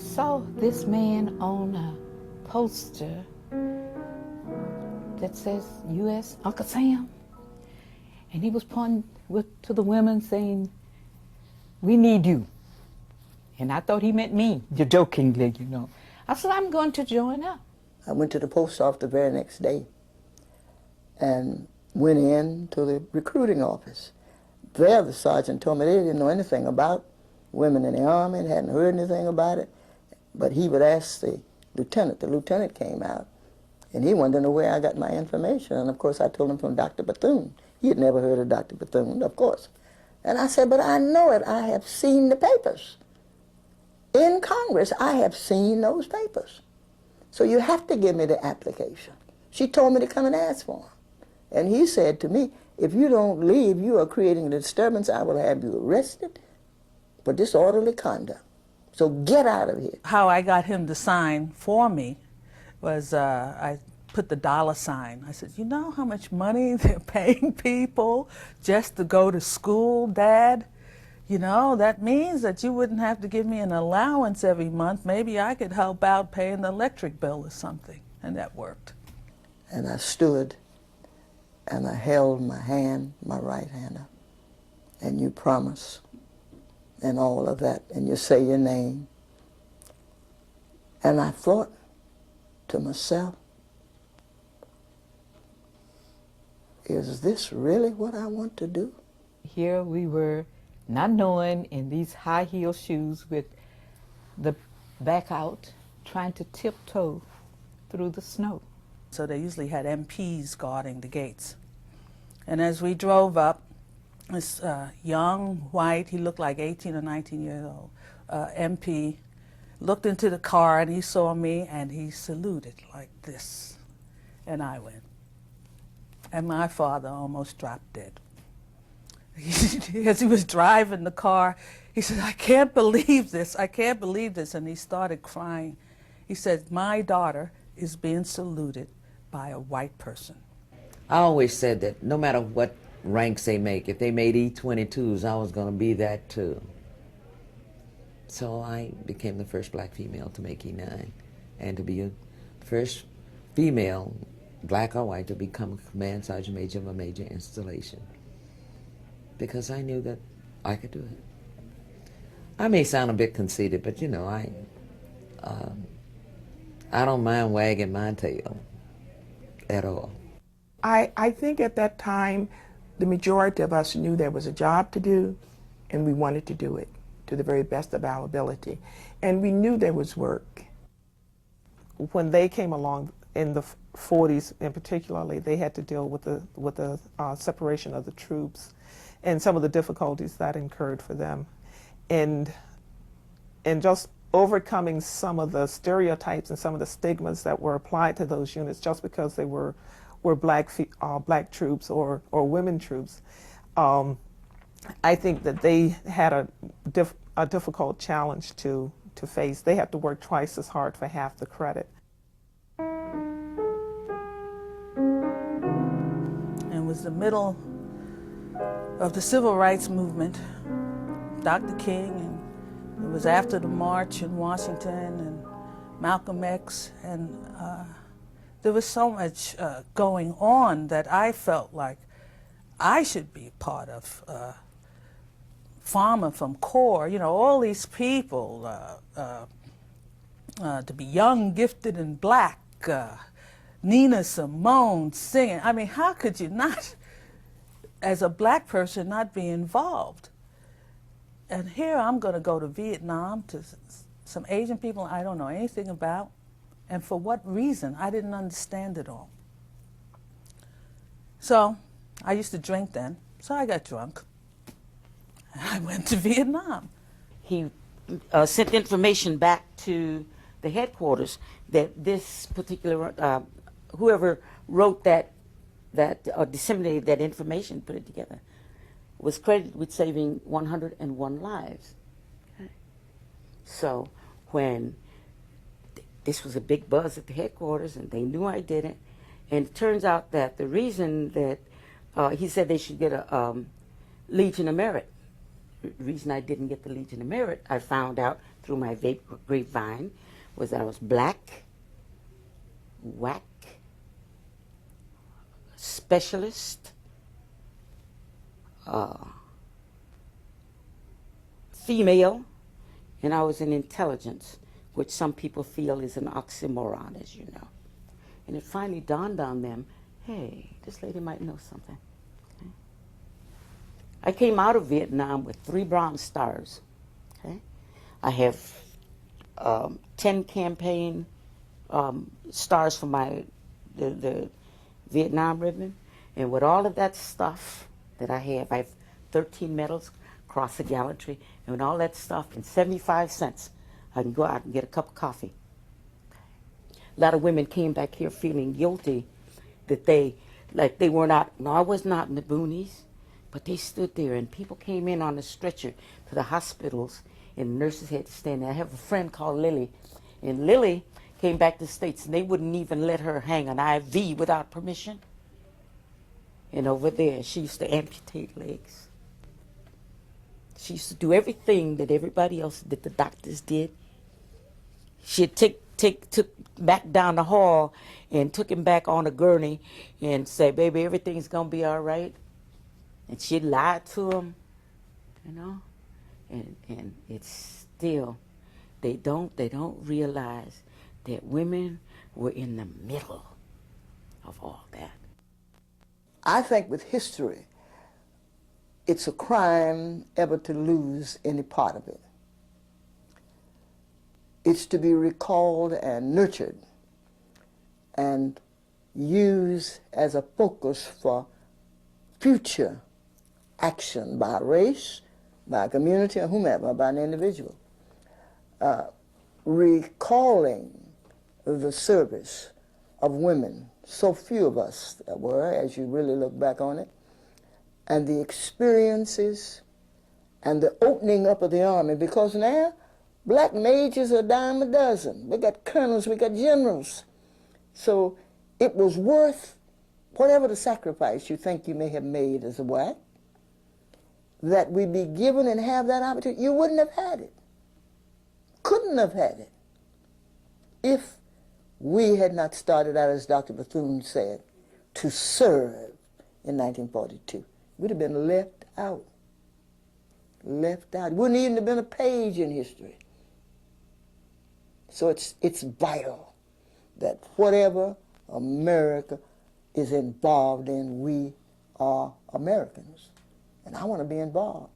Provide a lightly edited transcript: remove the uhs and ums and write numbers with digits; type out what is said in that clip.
saw this man on a poster that says U.S. Uncle Sam, and he was pointing to the women saying, "We need you." And I thought he meant me, jokingly, you know. I said, "I'm going to join up." I went to the post office the very next day and went in to the recruiting office. There, the sergeant told me they didn't know anything about women in the Army and hadn't heard anything about it. But he would ask the lieutenant. The lieutenant came out, and he wanted to know where I got my information. And, of course, I told him from Dr. Bethune. He had never heard of Dr. Bethune, of course. And I said, "But I know it. I have seen the papers. In Congress, I have seen those papers. So you have to give me the application." She told me to come and ask for them. And he said to me, "If you don't leave, you are creating a disturbance. I will have you arrested for disorderly conduct. So get out of here." How I got him to sign for me was I put the $sign. I said, "You know how much money they're paying people just to go to school, Dad? You know, that means that you wouldn't have to give me an allowance every month. Maybe I could help out paying the electric bill or something." And that worked. And I stood and I held my hand, my right hand up. "And you promise," and all of that, and you say your name. And I thought to myself, is this really what I want to do? Here we were, not knowing, in these high heel shoes with the back out, trying to tiptoe through the snow. So they usually had MPs guarding the gates. And as we drove up, this young, white, he looked like 18 or 19 years old, MP, looked into the car and he saw me and he saluted like this. And I went. And my father almost dropped dead. As he was driving the car, he said, "I can't believe this, I can't believe this." And he started crying. He said, "My daughter is being saluted by a white person." I always said that no matter what ranks they make, if they made E-22s, I was going to be that too. So I became the first black female to make E-9 and to be the first female, black or white, to become a command sergeant major of a major installation, because I knew that I could do it. I may sound a bit conceited, but you know, I don't mind wagging my tail at all. I think at that time, the majority of us knew there was a job to do, and we wanted to do it to the very best of our ability. And we knew there was work. When they came along in the 40s, in particularly, they had to deal with the separation of the troops and some of the difficulties that incurred for them. And just overcoming some of the stereotypes and some of the stigmas that were applied to those units just because they were black troops or women troops. I think that they had a difficult challenge to face. They had to work twice as hard for half the credit. And it was the middle of the civil rights movement. Dr. King, and it was after the march in Washington, and Malcolm X, and there was so much going on that I felt like I should be part of. Farmer from CORE, you know, all these people, to be young, gifted, and black, Nina Simone singing. I mean, how could you not, as a black person, not be involved? And here I'm going to go to Vietnam to some Asian people I don't know anything about, and for what reason? I didn't understand it all. So I used to drink then, so I got drunk. And I went to Vietnam. He sent information back to the headquarters that this particular, whoever wrote that disseminated that information, put it together, was credited with saving 101 lives. Okay. So when this was a big buzz at the headquarters and they knew I did it, and it turns out that the reason that he said they should get a Legion of Merit, the reason I didn't get the Legion of Merit, I found out through my grapevine was that I was black, whack, specialist, female, and I was in intelligence, which some people feel is an oxymoron, as you know. And it finally dawned on them, hey, this lady might know something. Okay? I came out of Vietnam with 3 Bronze Stars. Okay? I have 10 campaign stars for the Vietnam ribbon. And with all of that stuff that I have 13 medals, Cross of Gallantry, and with all that stuff, and 75 cents, I can go out and get a cup of coffee. A lot of women came back here feeling guilty that they were not, no, I was not in the boonies, but they stood there and people came in on a stretcher to the hospitals and the nurses had to stand there. I have a friend called Lily, and Lily came back to the States and they wouldn't even let her hang an IV without permission. And over there, she used to amputate legs. She used to do everything that everybody else, that the doctors did. She'd took back down the hall and took him back on a gurney and say, baby, everything's going to be all right. And she'd lie to him, you know. And it's still, they don't realize that women were in the middle of all that. I think with history, it's a crime ever to lose any part of it. It's to be recalled and nurtured and used as a focus for future action by a race, by a community, or whomever, by an individual. Recalling the service of women, so few of us there were, as you really look back on it, and the experiences and the opening up of the army, because now black majors are a dime a dozen. We got colonels, we got generals. So it was worth whatever the sacrifice you think you may have made as a white, that we be given and have that opportunity. You wouldn't have had it, couldn't have had it, if we had not started out, as Dr. Bethune said, to serve in 1942. We'd have been left out. Left out. It wouldn't even have been a page in history. So it's vital that whatever America is involved in, we are Americans. And I want to be involved.